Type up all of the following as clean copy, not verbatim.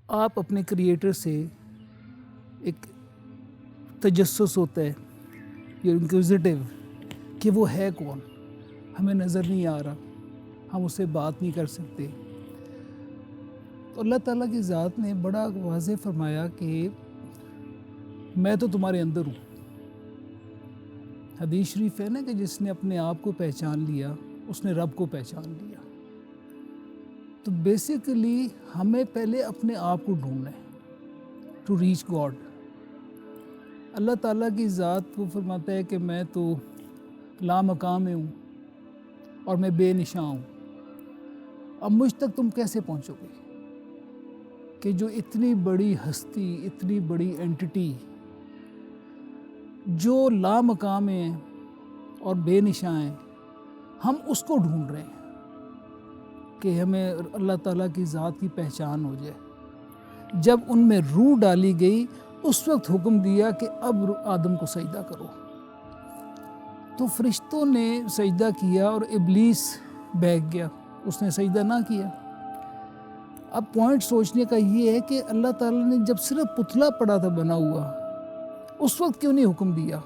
آپ اپنے کریٹر سے ایک تجسس ہوتا ہے یا انکوزیٹیو کہ وہ ہے کون، ہمیں نظر نہیں آ رہا، ہم اس سے بات نہیں کر سکتے. تو اللہ تعالیٰ کی ذات نے بڑا واضح فرمایا کہ میں تو تمہارے اندر ہوں. حدیث شریف ہے نا کہ جس نے اپنے آپ کو پہچان لیا اس نے رب کو پہچان لیا. تو بیسیکلی ہمیں پہلے اپنے آپ کو ڈھونڈنا ہے ٹو ریچ گاڈ. اللہ تعالیٰ کی ذات وہ فرماتا ہے کہ میں تو لامقام میں ہوں اور میں بے نشاں ہوں. اب مجھ تک تم کیسے پہنچو گے کہ جو اتنی بڑی ہستی، اتنی بڑی اینٹی جو لامقام ہیں اور بے نشاں ہیں، ہم اس کو ڈھونڈ رہے ہیں کہ ہمیں اللہ تعالیٰ کی ذات کی پہچان ہو جائے. جب ان میں روح ڈالی گئی اس وقت حکم دیا کہ اب آدم کو سجدہ کرو. تو فرشتوں نے سجدہ کیا اور ابلیس بیٹھ گیا، اس نے سجدہ نہ کیا. اب پوائنٹ سوچنے کا یہ ہے کہ اللہ تعالیٰ نے جب صرف پتلا پڑا تھا بنا ہوا، اس وقت کیوں نہیں حکم دیا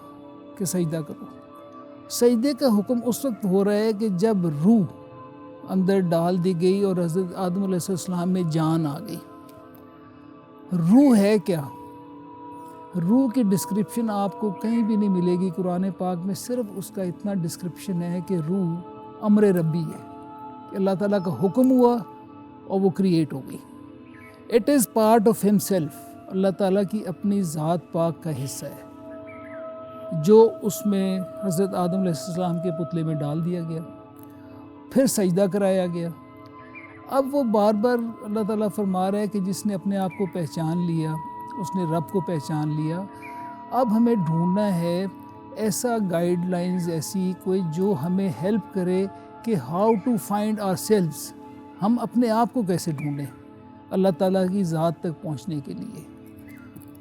کہ سجدہ کرو؟ سجدے کا حکم اس وقت ہو رہا ہے کہ جب روح اندر ڈال دی گئی اور حضرت آدم علیہ السلام میں جان آ گئی. روح ہے کیا؟ روح کی ڈسکرپشن آپ کو کہیں بھی نہیں ملے گی قرآن پاک میں. صرف اس کا اتنا ڈسکرپشن ہے کہ روح امر ربی ہے کہ اللہ تعالیٰ کا حکم ہوا اور وہ کریٹ ہو گئی. اٹ از پارٹ آف ہم سیلف، اللہ تعالیٰ کی اپنی ذات پاک کا حصہ ہے جو اس میں حضرت آدم علیہ السلام کے پتلے میں ڈال دیا گیا، پھر سجدہ کرایا گیا. اب وہ بار بار اللہ تعالیٰ فرما رہا ہے کہ جس نے اپنے آپ کو پہچان لیا اس نے رب کو پہچان لیا. اب ہمیں ڈھونڈنا ہے ایسا گائیڈ لائنز، ایسی کوئی جو ہمیں ہیلپ کرے کہ how to find ourselves, ہم اپنے آپ کو کیسے ڈھونڈیں اللہ تعالیٰ کی ذات تک پہنچنے کے لیے.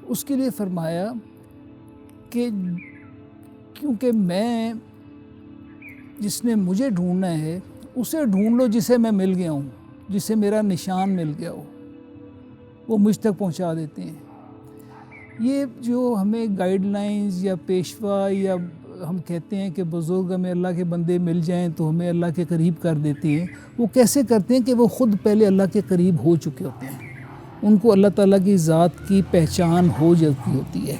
اس کے لیے فرمایا کہ کیونکہ میں، جس نے مجھے ڈھونڈنا ہے اسے ڈھونڈ لو جسے میں مل گیا ہوں، جسے میرا نشان مل گیا ہو، وہ مجھ تک پہنچا دیتے ہیں. یہ جو ہمیں گائیڈ لائنز یا پیشوا یا ہم کہتے ہیں کہ بزرگ ہمیں اللہ کے بندے مل جائیں تو ہمیں اللہ کے قریب کر دیتے ہیں، وہ کیسے کرتے ہیں کہ وہ خود پہلے اللہ کے قریب ہو چکے ہوتے ہیں، ان کو اللہ تعالیٰ کی ذات کی پہچان ہو جاتی ہوتی ہے.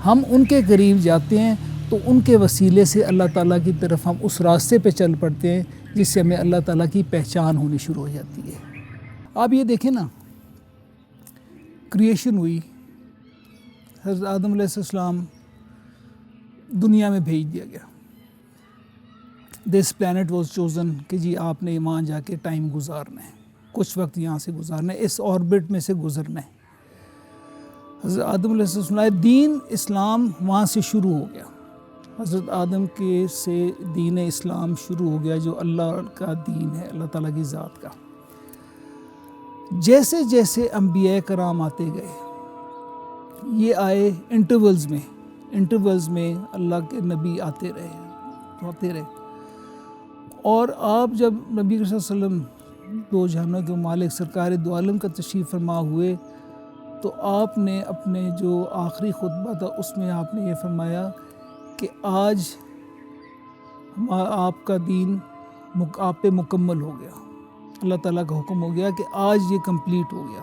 ہم ان کے قریب جاتے ہیں تو ان کے وسیلے سے اللہ تعالیٰ کی طرف ہم اس راستے پہ چل پڑتے ہیں جس سے ہمیں اللہ تعالیٰ کی پہچان ہونی شروع ہو جاتی ہے. آپ یہ دیکھیں نا، کریشن ہوئی، حضرت آدم علیہ السلام دنیا میں بھیج دیا گیا. دس پلانٹ واز چوزن کہ جی آپ نے وہاں جا کے ٹائم گزارنا ہے، کچھ وقت یہاں سے گزارنا ہے، اس آربٹ میں سے گزرنا ہے. حضرت آدم علیہ السلام دین اسلام وہاں سے شروع ہو گیا. حضرت آدم کے سے دین اسلام شروع ہو گیا جو اللہ کا دین ہے، اللہ تعالیٰ کی ذات کا. جیسے جیسے انبیاء کرام آتے گئے، یہ آئے انٹرولز میں اللہ کے نبی آتے رہے. اور آپ جب نبی صلی اللہ علیہ وسلم دو جہانوں کے مالک سرکار دو عالم کا تشریف فرما ہوئے تو آپ نے اپنے جو آخری خطبہ تھا اس میں آپ نے یہ فرمایا کہ آج آپ کا دین آپ پہ مکمل ہو گیا، اللہ تعالیٰ کا حکم ہو گیا کہ آج یہ کمپلیٹ ہو گیا.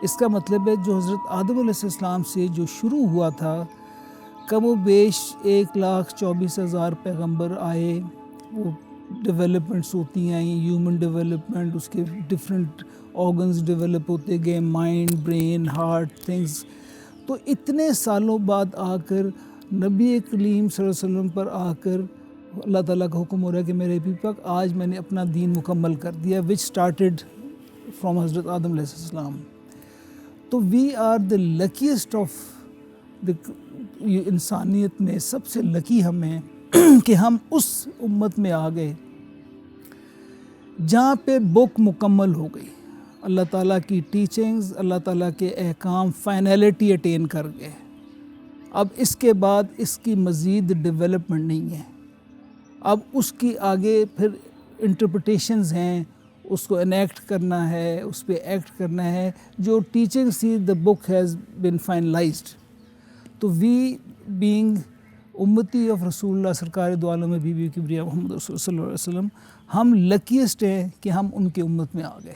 اس کا مطلب ہے جو حضرت آدم علیہ السلام سے جو شروع ہوا تھا، کم و بیش 1,24,000 پیغمبر آئے، وہ ڈیولپمنٹس ہوتی ہیں، ہیومن ڈیولپمنٹ، اس کے ڈفرینٹ آرگنز ڈیولپ ہوتے گئے، مائنڈ، برین، ہارٹ، تھنگز. تو اتنے سالوں بعد آ کر نبی کریم صلی اللہ علیہ وسلم پر آ کر اللہ تعالیٰ کا حکم ہو رہا ہے کہ میرے حبیب پاک آج میں نے اپنا دین مکمل کر دیا، وچ اسٹارٹیڈ فرام حضرت آدم علیہ السلام. تو وی آر دا لکیسٹ آف انسانیت میں سب سے لکی ہم ہیں کہ ہم اس امت میں آ گئے جہاں پہ بک مکمل ہو گئی، اللہ تعالیٰ کی ٹیچنگز، اللہ تعالیٰ کے احکام فائنلٹی اٹین کر گئے. اب اس کے بعد اس کی مزید ڈیولپمنٹ نہیں ہے. اب اس کی آگے پھر انٹرپریٹیشنز ہیں، اس کو انیکٹ کرنا ہے، اس پہ ایکٹ کرنا ہے. جو teaching see the book has been finalized. تو وی بینگ امتی آف رسول اللہ سرکار دو عالم بی بی کبریہ محمد رسول صلی اللہ علیہ وسلم، ہم لکیسٹ ہیں کہ ہم ان کی امت میں آ گئے.